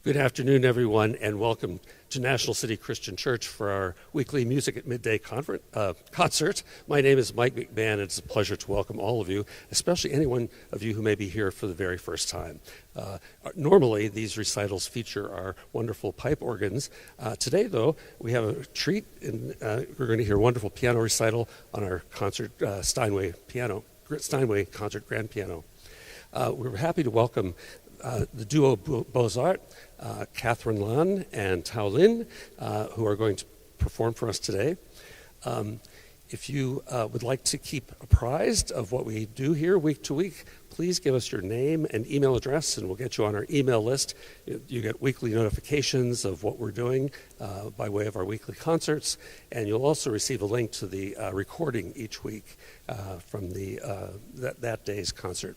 Good afternoon, everyone, and welcome to National City Christian Church for our weekly Music at Midday concert. My name is Mike McMahon, and it's a pleasure to welcome all of you, especially any one of you who may be here for the very first time. Normally, these recitals feature our wonderful pipe organs. Today, though, we have a treat, and we're going to hear a wonderful piano recital on our concert Steinway concert grand piano. We're happy to welcome the Duo Beaux Arts, Catherine Lan and Tao Lin, who are going to perform for us today. If you would like to keep apprised of what we do here week to week, please give us your name and email address, and we'll get you on our email list. You get weekly notifications of what we're doing by way of our weekly concerts, and you'll also receive a link to the recording each week from that day's concert.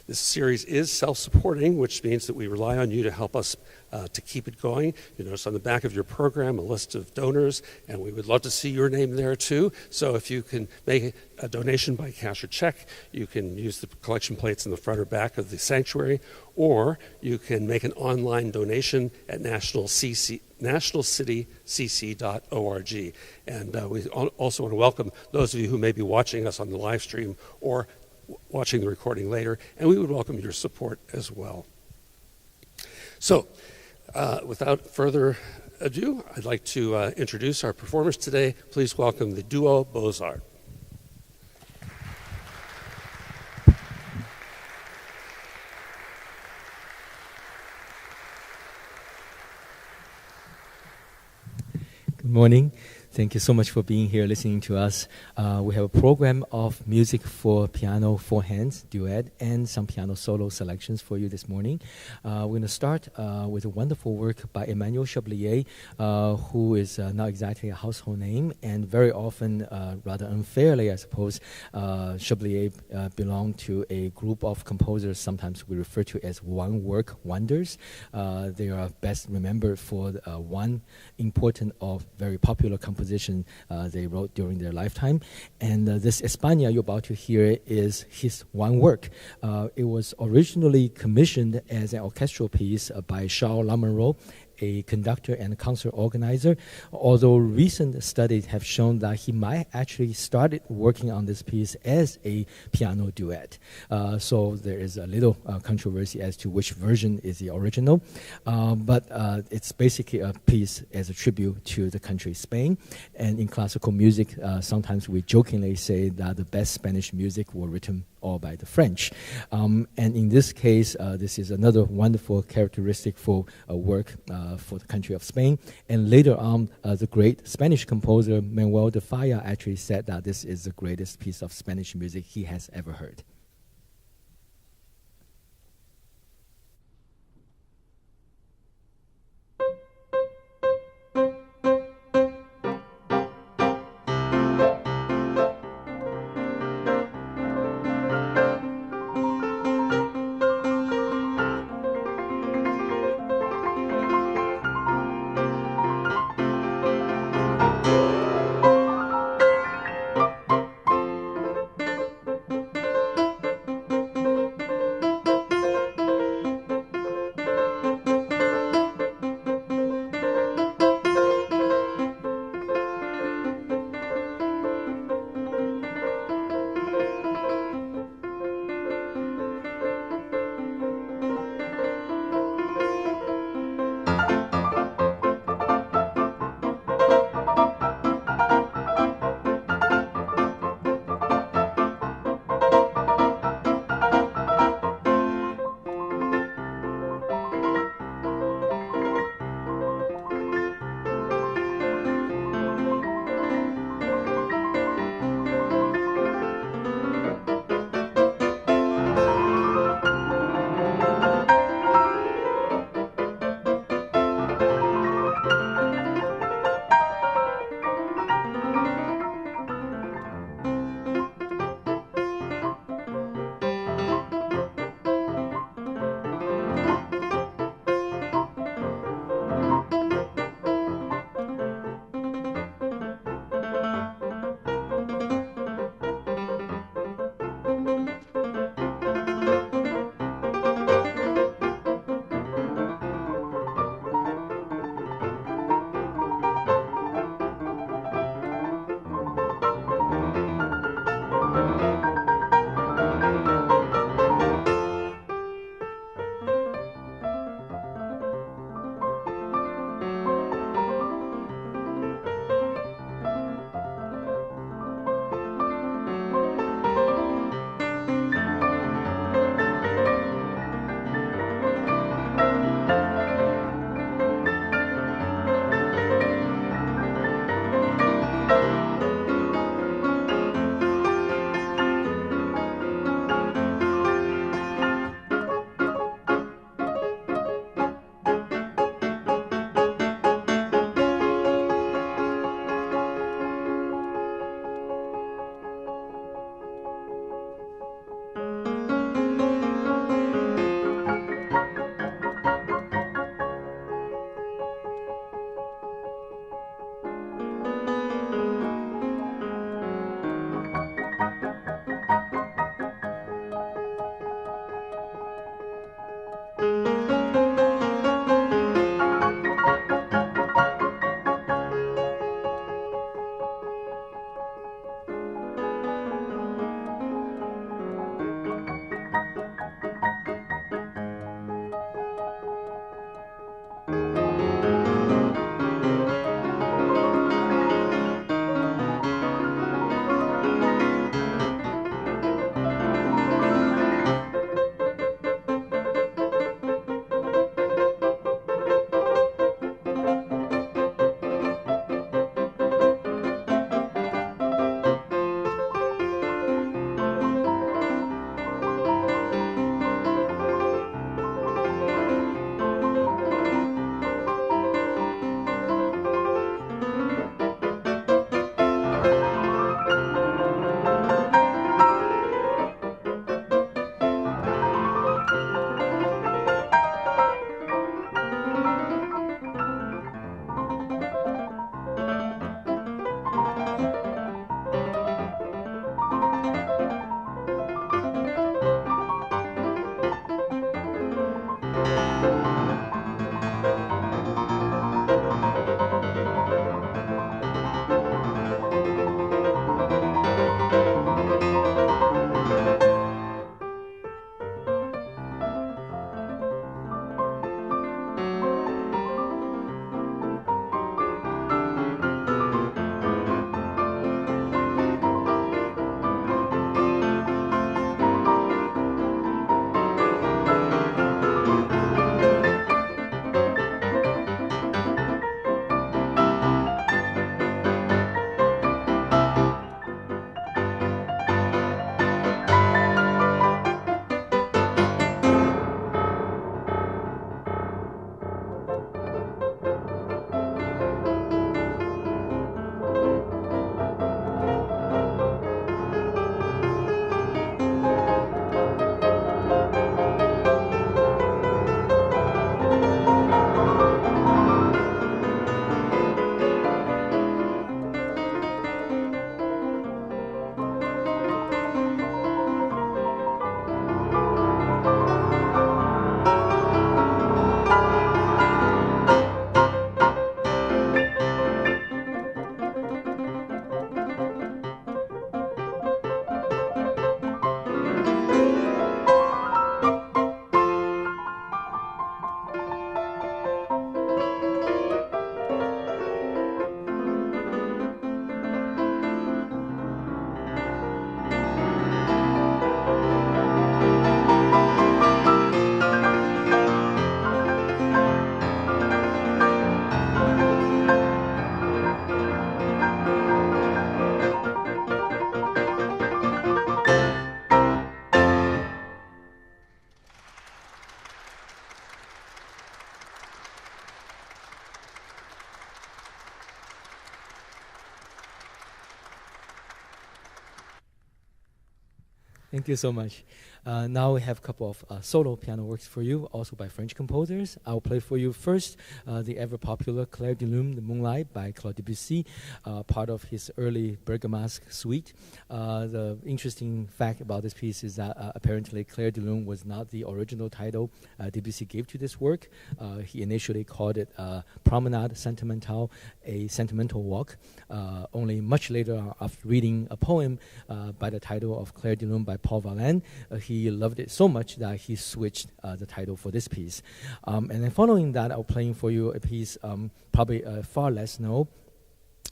This series is self-supporting, which means that we rely on you to help us to keep it going. You notice on the back of your program a list of donors, and we would love to see your name there too. So if you can make a donation by cash or check, you can use the collection plates in the front or back of the sanctuary, or you can make an online donation at nationalcitycc.org. And we also want to welcome those of you who may be watching us on the live stream or watching the recording later, and we would welcome your support as well. So, without further ado, I'd like to introduce our performers today. Please welcome the Duo Beaux Arts. Good morning. Thank you so much for being here, listening to us. We have a program of music for piano, four hands, duet, and some piano solo selections for you this morning. We're going to start with a wonderful work by Emmanuel Chabrier, who is not exactly a household name, and very often, rather unfairly, I suppose, Chabrier belonged to a group of composers sometimes we refer to as one-work wonders. They are best remembered for one important or very popular composition they wrote during their lifetime. And this España you're about to hear is his one work. It was originally commissioned as an orchestral piece by Charles Lamoureux, a conductor and concert organizer, although recent studies have shown that he might actually started working on this piece as a piano duet. So there is a little controversy as to which version is the original, but it's basically a piece as a tribute to the country Spain. And in classical music, sometimes we jokingly say that the best Spanish music were written all by the French. And in this case, this is another wonderful characteristic for work for the country of Spain. And later on, the great Spanish composer Manuel de Falla actually said that this is the greatest piece of Spanish music he has ever heard. Thank you so much. Now we have a couple of solo piano works for you, also by French composers. I'll play for you first the ever-popular Clair de Lune, The Moonlight by Claude Debussy, part of his early Bergamasque suite. The interesting fact about this piece is that apparently Clair de Lune was not the original title Debussy gave to this work. He initially called it Promenade Sentimentale, a sentimental walk. Only much later, after reading a poem by the title of Clair de Lune by Paul Verlaine, he loved it so much that he switched the title for this piece. And then following that, I'll playing for you a piece probably far less known.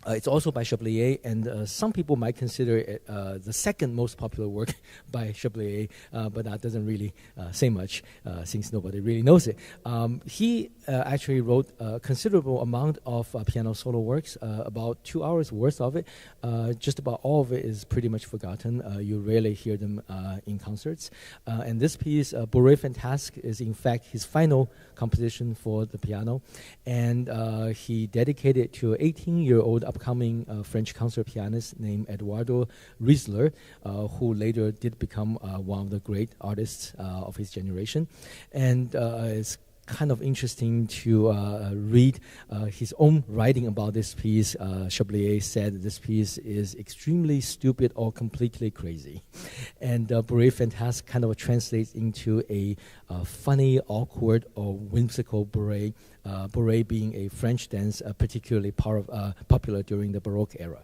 It's also by Chabrier, and some people might consider it the second most popular work by Chabrier, but that doesn't really say much since nobody really knows it. He actually wrote a considerable amount of piano solo works, about 2 hours worth of it. Just about all of it is pretty much forgotten. You rarely hear them in concerts. And this piece, Bourée fantasque, is in fact his final composition for the piano, and he dedicated it to an 18-year-old upcoming French concert pianist named Eduardo Riesler, who later did become one of the great artists of his generation. And it's kind of interesting to read his own writing about this piece. Chabrier said this piece is extremely stupid or completely crazy. And Bourée fantasque kind of translates into a funny, awkward, or whimsical bourée, bourée being a French dance particularly popular during the Baroque era.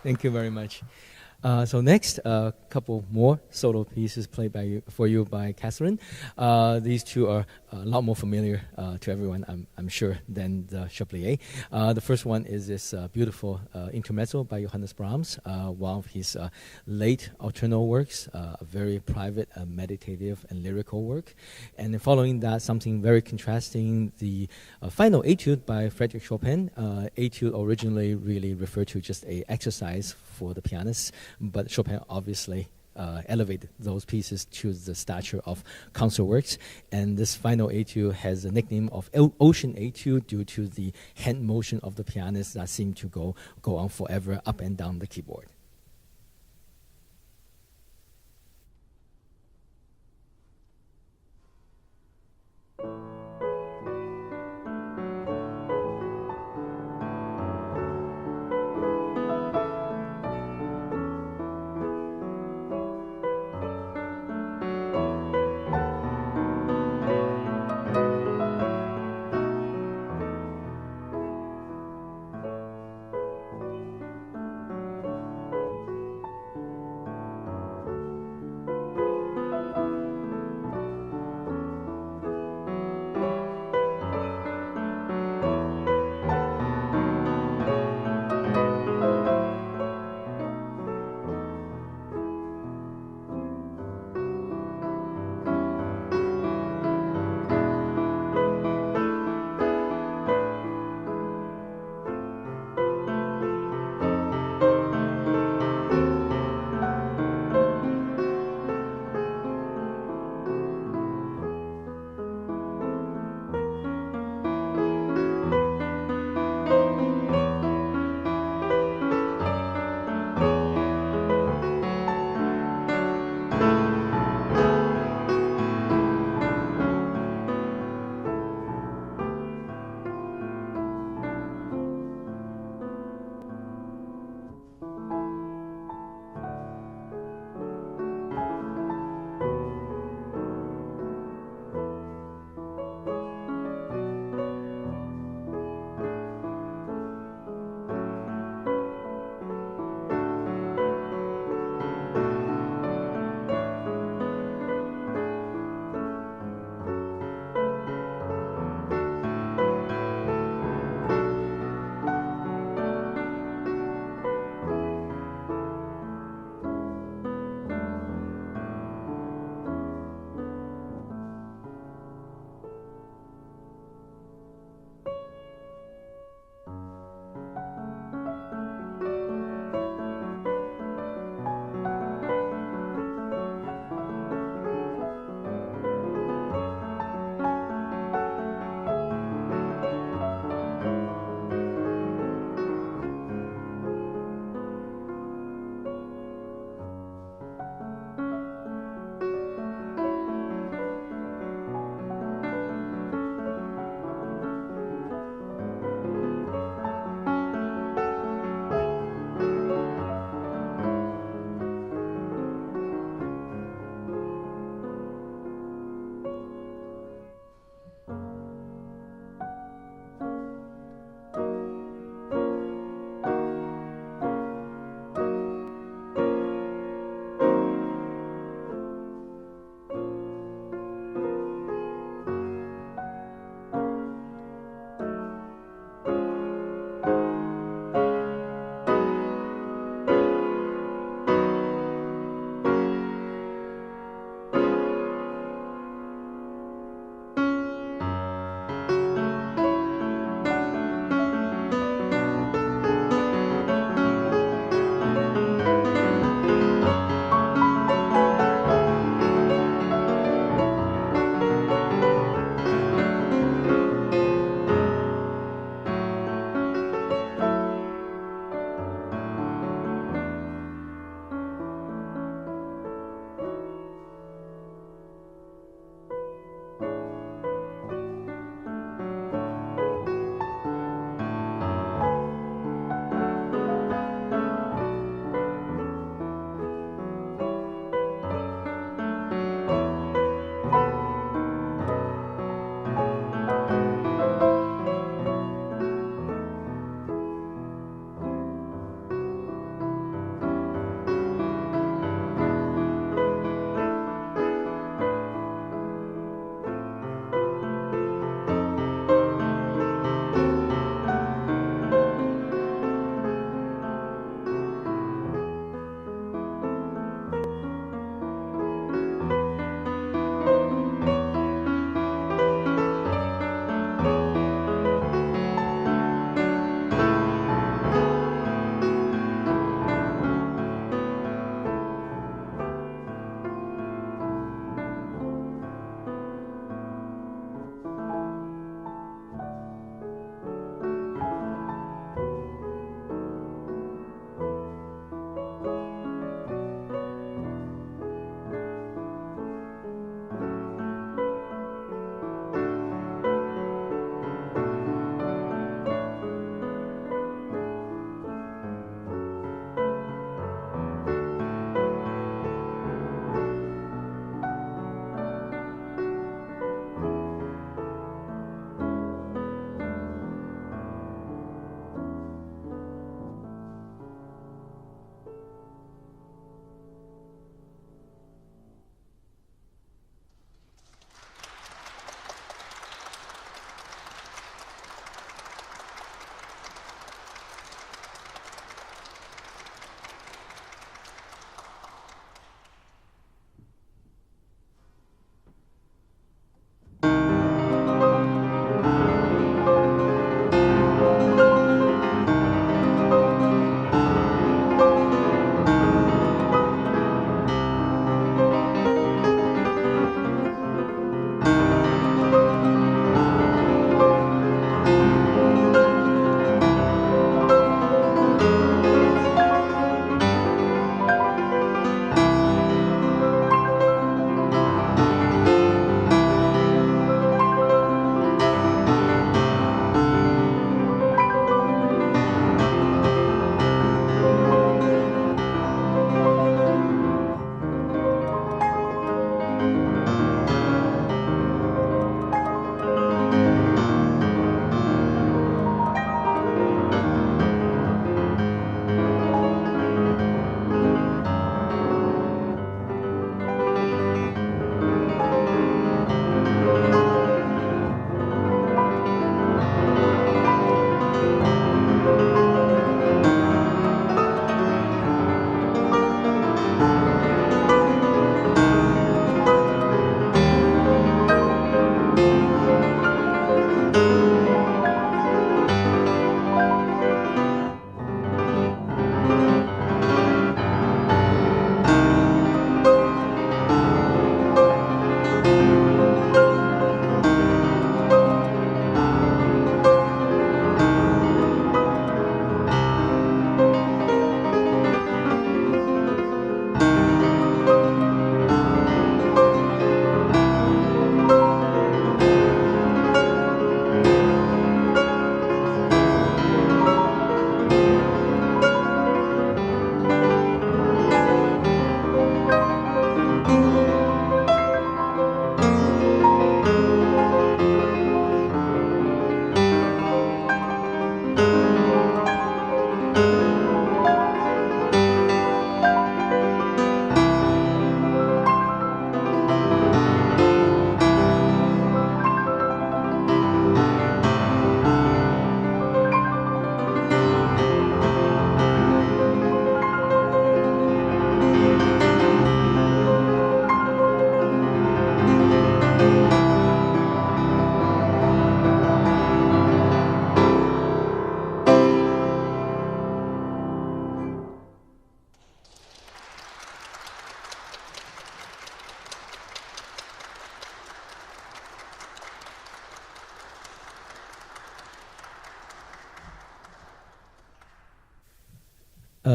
Thank you very much. So next, a couple more solo pieces played for you by Catherine. These two are a lot more familiar to everyone, I'm sure, than the Chabrier. The first one is this beautiful Intermezzo by Johannes Brahms, one of his late nocturnal works, a very private, meditative, and lyrical work. And then following that, something very contrasting, the final Etude by Frédéric Chopin. Etude originally really referred to just an exercise for the pianists, but Chopin obviously elevated those pieces to the stature of concert works. And this final Etude has a nickname of Ocean Etude due to the hand motion of the pianist that seem to go on forever up and down the keyboard.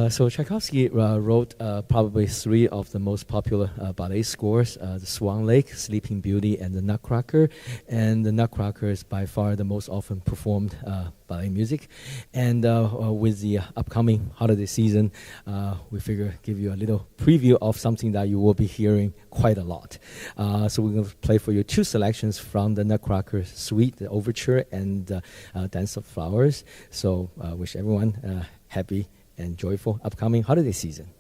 So Tchaikovsky wrote probably three of the most popular ballet scores, the Swan Lake, Sleeping Beauty, and the Nutcracker. And the Nutcracker is by far the most often performed ballet music. And with the upcoming holiday season, we figure give you a little preview of something that you will be hearing quite a lot. So we're going to play for you two selections from the Nutcracker Suite, the Overture, and Dance of Flowers. So wish everyone happy and joyful upcoming holiday season.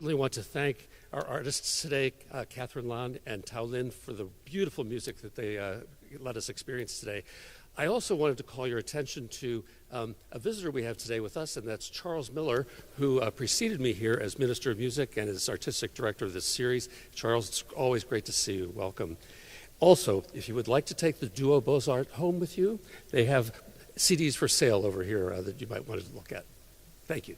really want to thank our artists today, Catherine Lan and Tao Lin, for the beautiful music that they let us experience today. I also wanted to call your attention to a visitor we have today with us, and that's Charles Miller, who preceded me here as Minister of Music and is Artistic Director of this series. Charles, it's always great to see you. Welcome. Also, if you would like to take the Duo Beaux Arts home with you, they have CDs for sale over here that you might want to look at. Thank you.